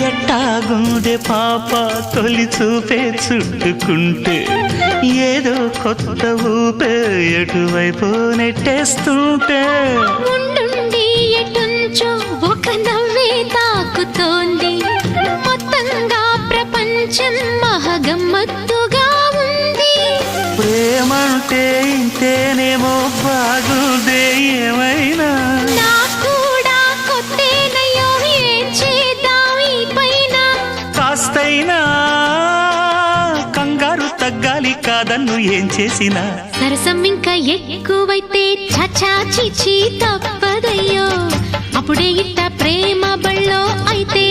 ఎట్టాగుండే పాప తొలి చూపే చుట్టుకుంటే ఏదో కొత్త ఊపే ఎటువైపు నెట్టేస్తుంటే ఉండుండి ఎటుంచో ఒక నవ్వే తాకుతోంది మొత్తంగా ప్రపంచం మహగమ్మత్తుగా ఉంది ప్రేమంటే ఇంతేనేమో బాగుందే ఏమైనా కాస్తైనా కంగారు తగ్గాలి కాదన్ను ఏం చేసినా సరసం ఇంకా ఎక్కువైతే చచా చిచి తప్పదయ్యో అప్పుడే ఇట్ట ప్రేమ బళ్ళో అయితే